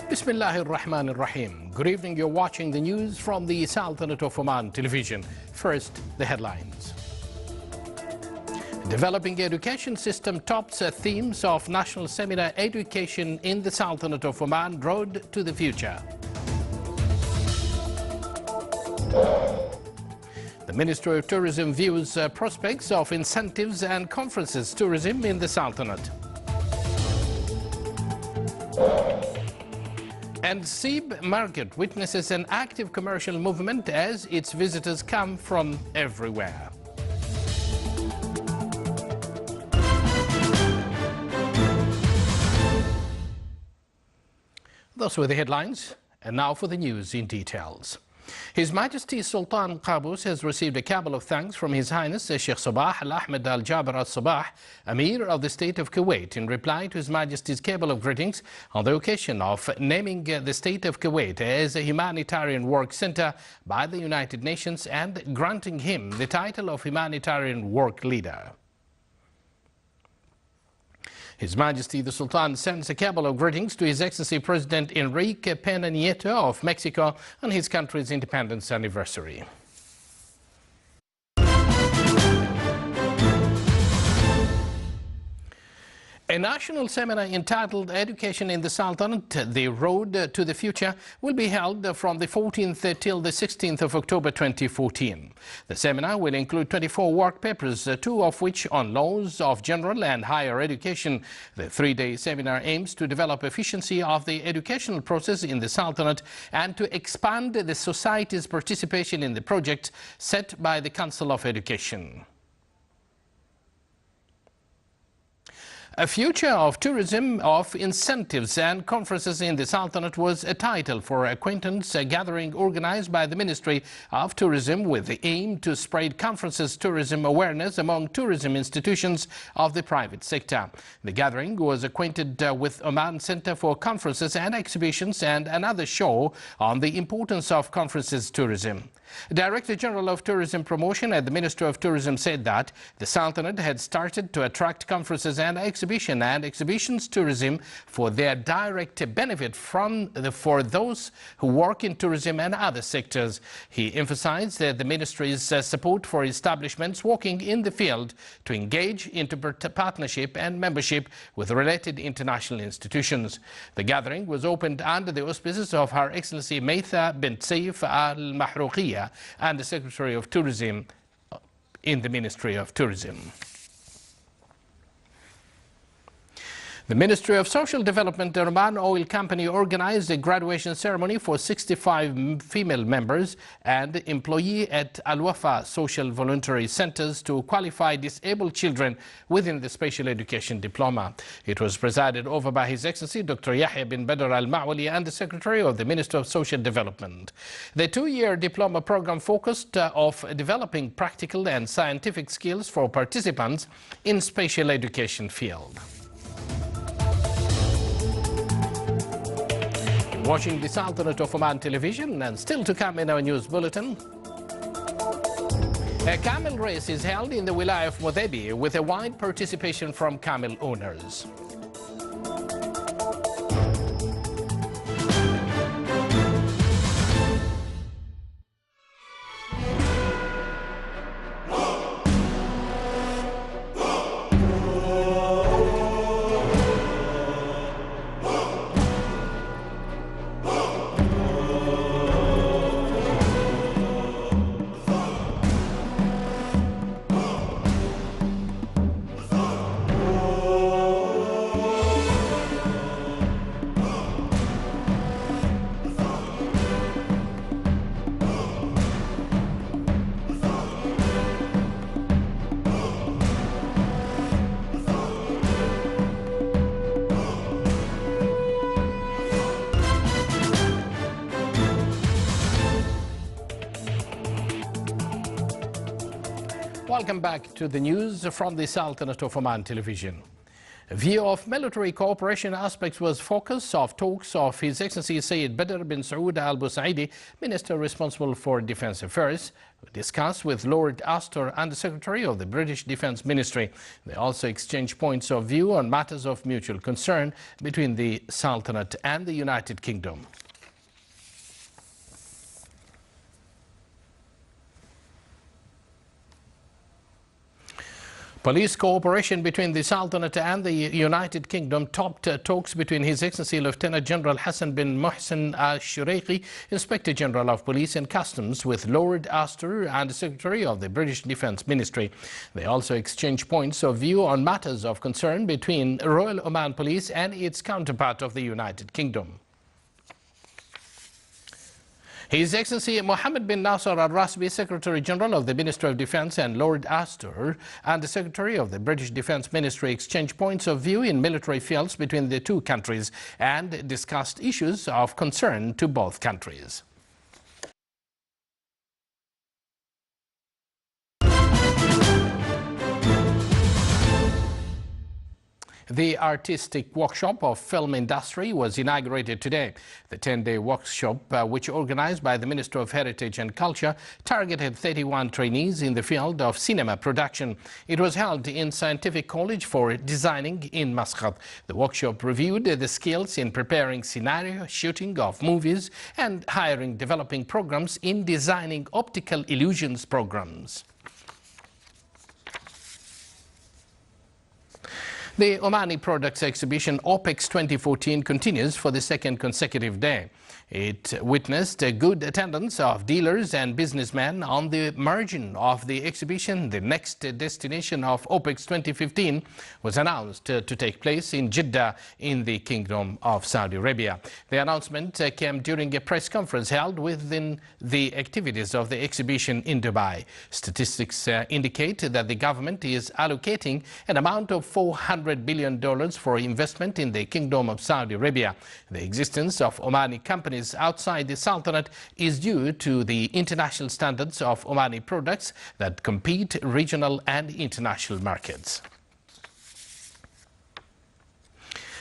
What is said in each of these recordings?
Bismillah ar-Rahman ar-Rahim. Good evening. You're watching the news from the Sultanate of Oman television. First, the headlines. Developing education system tops themes of National Seminar Education in the Sultanate of Oman, Road to the Future. The Ministry of Tourism views prospects of incentives and conferences tourism in the Sultanate. And Seeb Market witnesses an active commercial movement as its visitors come from everywhere. Those were the headlines, and now for the news in details. His Majesty Sultan Qaboos has received a cabal of thanks from His Highness Sheikh Sabah Al-Ahmed Al-Jaber Al-Sabah, Amir of the State of Kuwait, in reply to His Majesty's cabal of greetings on the occasion of naming the State of Kuwait as a humanitarian work center by the United Nations and granting him the title of Humanitarian Work Leader. His Majesty the Sultan sends a cabal of greetings to His Excellency President Enrique Pena Nieto of Mexico on his country's independence anniversary. A national seminar entitled Education in the Sultanate, The Road to the Future, will be held from the 14th till the 16th of October 2014. The seminar will include 24 work papers, 2 of which on laws of general and higher education. The 3-day seminar aims to develop efficiency of the educational process in the Sultanate and to expand the society's participation in the project set by the Council of Education. A Future of Tourism, of Incentives and Conferences in the Sultanate was a title for a acquaintance gathering organized by the Ministry of Tourism with the aim to spread conferences tourism awareness among tourism institutions of the private sector. The gathering was acquainted with Oman Center for Conferences and Exhibitions and another show on the importance of conferences tourism. Director General of Tourism Promotion at the Ministry of Tourism said that the Sultanate had started to attract conferences and exhibitions tourism for their direct benefit for those who work in tourism and other sectors. He emphasized that the Ministry's support for establishments working in the field to engage into partnership and membership with related international institutions. The gathering was opened under the auspices of Her Excellency Maitha bint Saif Al-Mahrouqiya and the Secretary of Tourism in the Ministry of Tourism. The Ministry of Social Development, the Oman Oil Company, organized a graduation ceremony for 65 female members and employees at Al-Wafa Social Voluntary Centers to qualify disabled children within the Special Education Diploma. It was presided over by His Excellency Dr. Yahya bin Badr Al-Ma'wali and the Secretary of the Ministry of Social Development. The 2-year diploma program focused on developing practical and scientific skills for participants in special education field. Watching the Sultanate of Oman television, and still to come in our news bulletin. A camel race is held in the Wilayah of Modebi with a wide participation from camel owners. Welcome back to the news from the Sultanate of Oman television. A view of military cooperation aspects was focus of talks of His Excellency Sayyid Badr bin Saud Al Busaidi, Minister responsible for Defence Affairs, who discussed with Lord Astor, Under-Secretary of the British Defence Ministry. They also exchanged points of view on matters of mutual concern between the Sultanate and the United Kingdom. Police cooperation between the Sultanate and the United Kingdom topped talks between His Excellency Lieutenant General Hassan bin Mohsen al-Shuraiki, Inspector General of Police and Customs, with Lord Astor and Secretary of the British Defence Ministry. They also exchanged points of view on matters of concern between Royal Oman Police and its counterpart of the United Kingdom. His Excellency Mohammed bin Nasser al-Rasbi, Secretary General of the Ministry of Defence, and Lord Astor and the Secretary of the British Defence Ministry exchanged points of view in military fields between the two countries and discussed issues of concern to both countries. The artistic workshop of film industry was inaugurated today. The 10-day workshop, which organized by the Minister of Heritage and Culture, targeted 31 trainees in the field of cinema production. It was held in Scientific College for Designing in Muscat. The workshop reviewed the skills in preparing scenario, shooting of movies, and hiring developing programs in designing optical illusions programs. The Omani Products Exhibition OPEX 2014 continues for the second consecutive day. It witnessed a good attendance of dealers and businessmen. On the margin of the exhibition, the next destination of OPEX 2015 was announced to take place in Jeddah in the Kingdom of Saudi Arabia. The announcement came during a press conference held within the activities of the exhibition in Dubai. Statistics indicate that the government is allocating an amount of $400 billion for investment in the Kingdom of Saudi Arabia. The existence of Omani companies outside the Sultanate is due to the international standards of Omani products that compete regional and international markets.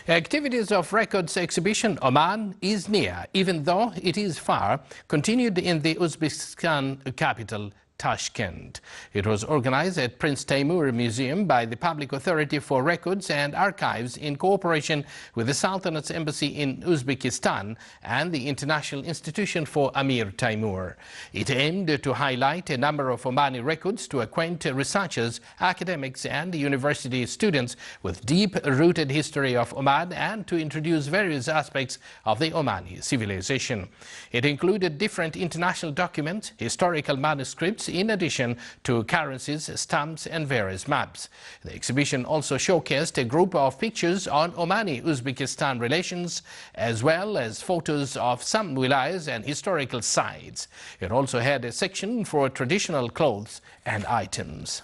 Activities of Records exhibition Oman is near, even though it is far, continued in the Uzbekistan capital Tashkent. It was organized at Prince Taimur Museum by the Public Authority for Records and Archives in cooperation with the Sultanate's Embassy in Uzbekistan and the International Institution for Amir Taimur. It aimed to highlight a number of Omani records to acquaint researchers, academics and university students with deep-rooted history of Oman and to introduce various aspects of the Omani civilization. It included different international documents, historical manuscripts, in addition to currencies, stamps and various maps. The exhibition also showcased a group of pictures on Omani-Uzbekistan relations, as well as photos of some wilayas and historical sites. It also had a section for traditional clothes and items.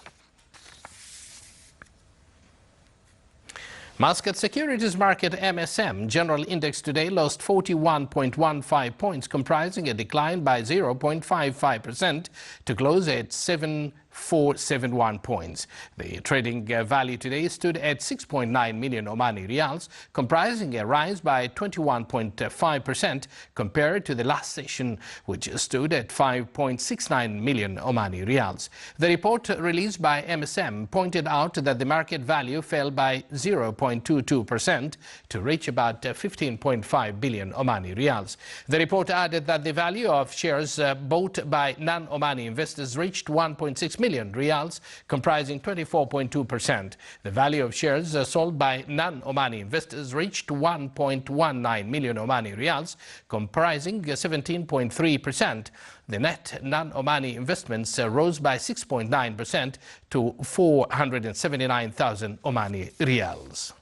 Muscat Securities Market MSM General Index today lost 41.15 points, comprising a decline by 0.55% to close at 7,471 points. The trading value today stood at 6.9 million Omani Rials, comprising a rise by 21.5% compared to the last session, which stood at 5.69 million Omani Rials. The report released by MSM pointed out that the market value fell by 0.22% to reach about 15.5 billion Omani Rials. The report added that the value of shares bought by non-Omani investors reached 1.6 million Rials, comprising 24.2%. The value of shares sold by non-Omani investors reached 1.19 million Omani Rials, comprising 17.3%. The net non-Omani investments rose by 6.9% to 479,000 Omani Rials.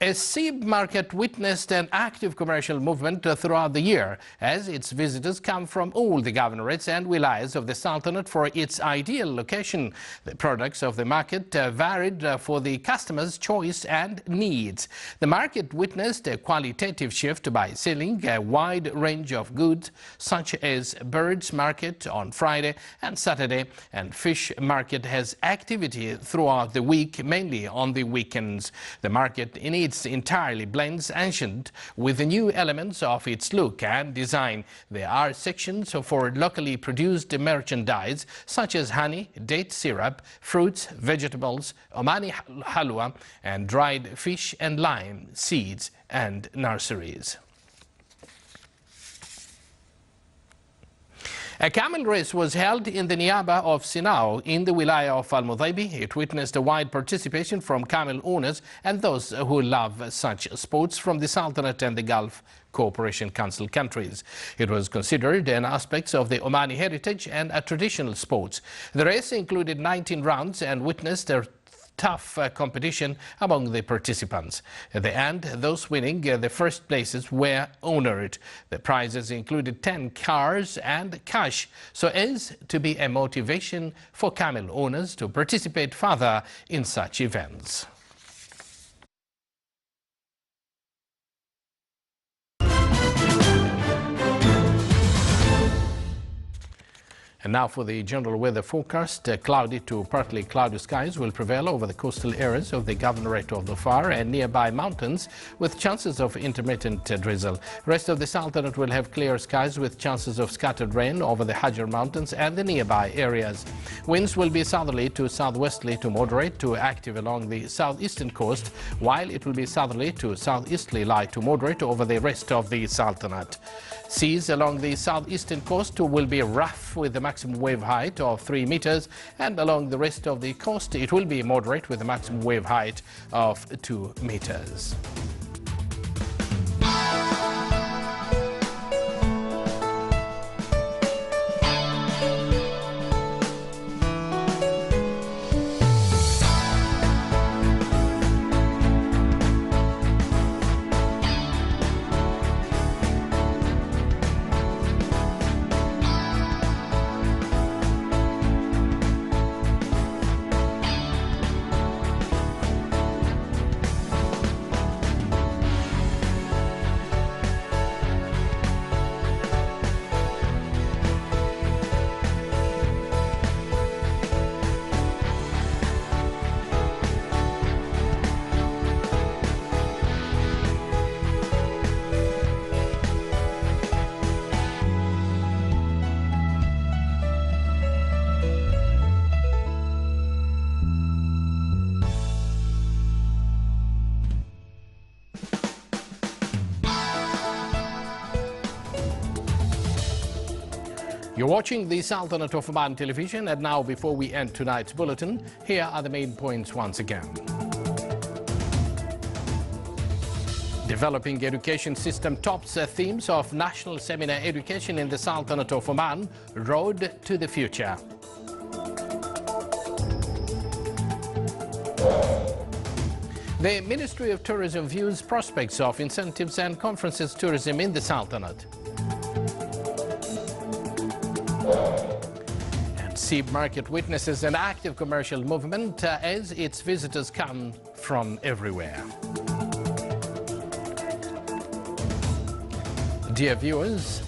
A seed market witnessed an active commercial movement throughout the year as its visitors come from all the governorates and wilayas of the Sultanate for its ideal location. The products of the market varied for the customers' choice and needs. The market witnessed a qualitative shift by selling a wide range of goods such as birds market on Friday and Saturday, and fish market has activity throughout the week, mainly on the weekends. The market in its entirely blends ancient with the new elements of its look and design. There are sections for locally produced merchandise such as honey, date syrup, fruits, vegetables, Omani halwa, and dried fish and lime seeds and nurseries. A camel race was held in the Niaba of Sinao in the wilaya of Al-Mudaibi. It witnessed a wide participation from camel owners and those who love such sports from the Sultanate and the Gulf Cooperation Council countries. It was considered an aspect of the Omani heritage and a traditional sport. The race included 19 rounds and witnessed a tough competition among the participants. At the end, those winning the first places were honored. The prizes included 10 cars and cash, so as to be a motivation for camel owners to participate further in such events. And now for the general weather forecast. Cloudy to partly cloudy skies will prevail over the coastal areas of the Governorate of Dhofar and nearby mountains with chances of intermittent drizzle. Rest of the Sultanate will have clear skies with chances of scattered rain over the Hajar Mountains and the nearby areas. Winds will be southerly to southwesterly to moderate to active along the southeastern coast, while it will be southerly to southeasterly light to moderate over the rest of the Sultanate. Seas along the southeastern coast will be rough with a maximum wave height of 3 meters, and along the rest of the coast it will be moderate with a maximum wave height of 2 meters. You're watching the Sultanate of Oman television, and now before we end tonight's bulletin, here are the main points once again. Developing education system tops themes of national seminar education in the Sultanate of Oman, Road to the Future. The Ministry of Tourism views prospects of incentives and conferences tourism in the Sultanate. And Seed Market witnesses an active commercial movement as its visitors come from everywhere. Dear viewers,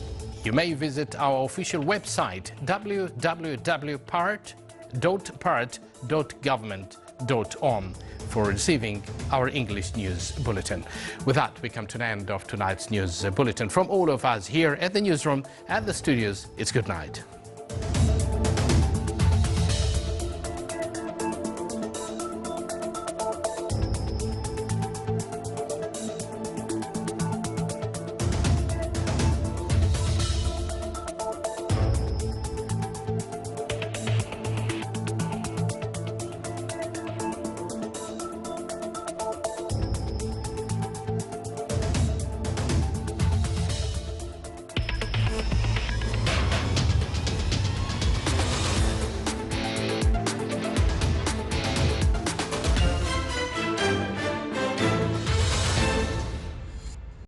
you may visit our official website www.part.government.om for receiving our English news bulletin. With that, we come to the end of tonight's news bulletin. From all of us here at the newsroom and the studios, it's good night.